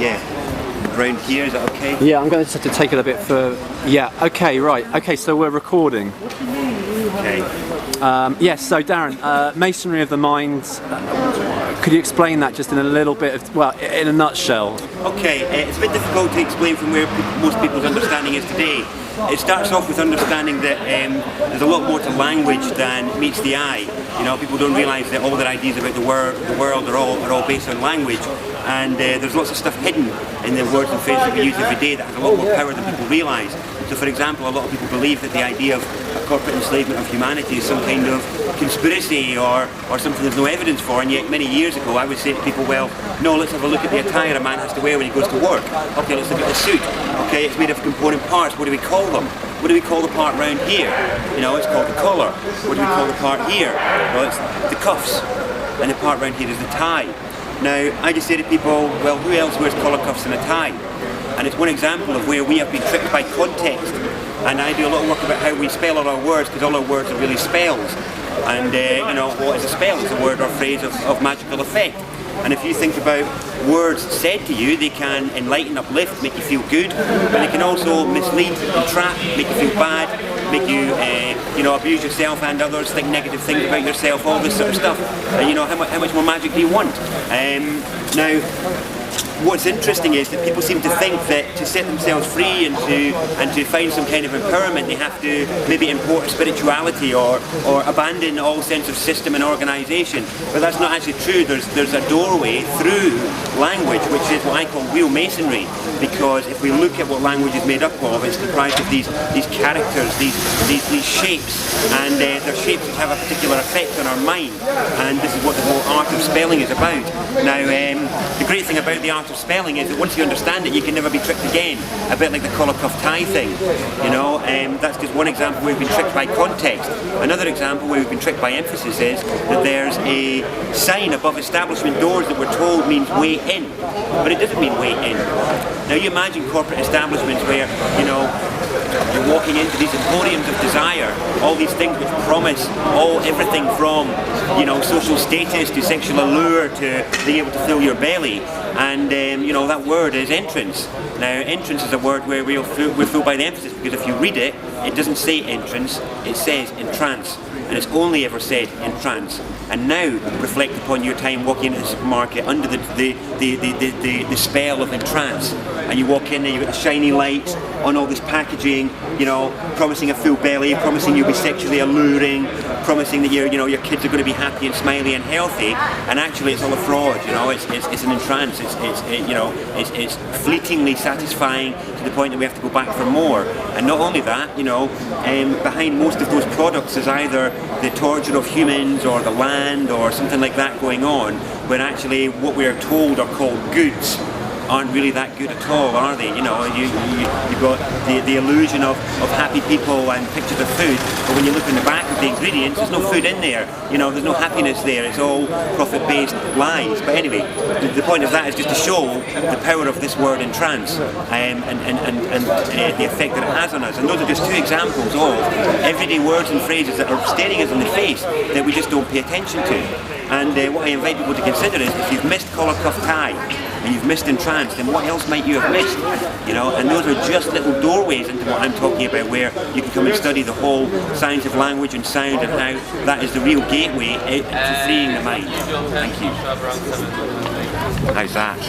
Yeah. Around here, is that okay? Yeah, I'm going to have to take it a bit for... Yeah, okay, right. Okay, so we're recording. Okay. Yes, so Darren, Masonry of the Mind, could you explain that just in a little bit of, well, in a nutshell? Okay, it's a bit difficult to explain from where most people's understanding is today. It starts off with understanding that there's a lot more to language than meets the eye. You know, people don't realise that all their ideas about the world are all based on language, and there's lots of stuff hidden in the words and phrases that we use every day that has a lot more power than people realise. So, for example, a lot of people believe that the idea of a corporate enslavement of humanity is some kind of conspiracy or something there's no evidence for, and yet many years ago I would say to people, well, no, let's have a look at the attire a man has to wear when he goes to work. Okay, let's look at the suit. Okay, it's made of component parts. What do we call them? What do we call the part round here? You know, it's called the collar. What do we call the part here? Well, it's the cuffs. And the part round here is the tie. Now, I just say to people, well, who else wears collar, cuffs and a tie? And it's one example of where we have been tricked by context. And I do a lot of work about how we spell all our words, because all our words are really spells. And, you know, what is a spell? It's a word or phrase of magical effect. And if you think about words said to you, they can enlighten, uplift, make you feel good, but they can also mislead, entrap, make you feel bad, make you, you know, abuse yourself and others, think negative things about yourself, all this sort of stuff. And you know, how much more magic do you want? Now, what's interesting is that people seem to think that to set themselves free and to find some kind of empowerment, they have to maybe import spirituality or abandon all sense of system and organisation. But that's not actually true. There's a doorway through language, which is what I call real masonry. Because if we look at what language is made up of, it's comprised of these characters, these shapes, and they're shapes that have a particular effect on our mind. And this is what the whole art of spelling is about. Now, the great thing about the art of spelling is that once you understand it, you can never be tricked again. A bit like the collar cuff tie thing. You know, that's just one example where we've been tricked by context. Another example where we've been tricked by emphasis is that there's a sign above establishment doors that we're told means way in, but it doesn't mean way in. Now you imagine corporate establishments where, you know, you're walking into these emporiums of desire, all these things which promise everything from, you know, social status to sexual allure to being able to fill your belly, and you know, that word is entrance. Now, entrance is a word where we're fooled by the emphasis, because if you read it, it doesn't say entrance, it says entrance, and it's only ever said entrance. And now reflect upon your time walking into the supermarket under the spell of entrance, and you walk in there, you've got the shiny lights on all this packaging, you know, promising a full belly, promising you'll be sexually alluring, promising that your kids are going to be happy and smiley and healthy, and actually it's all a fraud. You know, it's an entrance. It's fleetingly satisfying to the point that we have to go back for more. And not only that, you know, behind most of those products is either the torture of humans or the land or something like that going on, when actually what we are told are called goods aren't really that good at all, are they? You know, you've got the illusion of happy people and pictures of food, but when you look in the back of the ingredients, there's no food in there. You know, there's no happiness there. It's all profit-based lies. But anyway, the point of that is just to show the power of this word entrance and the effect that it has on us. And those are just two examples of everyday words and phrases that are staring us in the face that we just don't pay attention to. And what I invite people to consider is, if you've missed collar cuff tie and you've missed entrance, then what else might you have missed? You know, and those are just little doorways into what I'm talking about, where you can come and study the whole science of language and sound, and how that is the real gateway to freeing the mind. Thank you. How's that?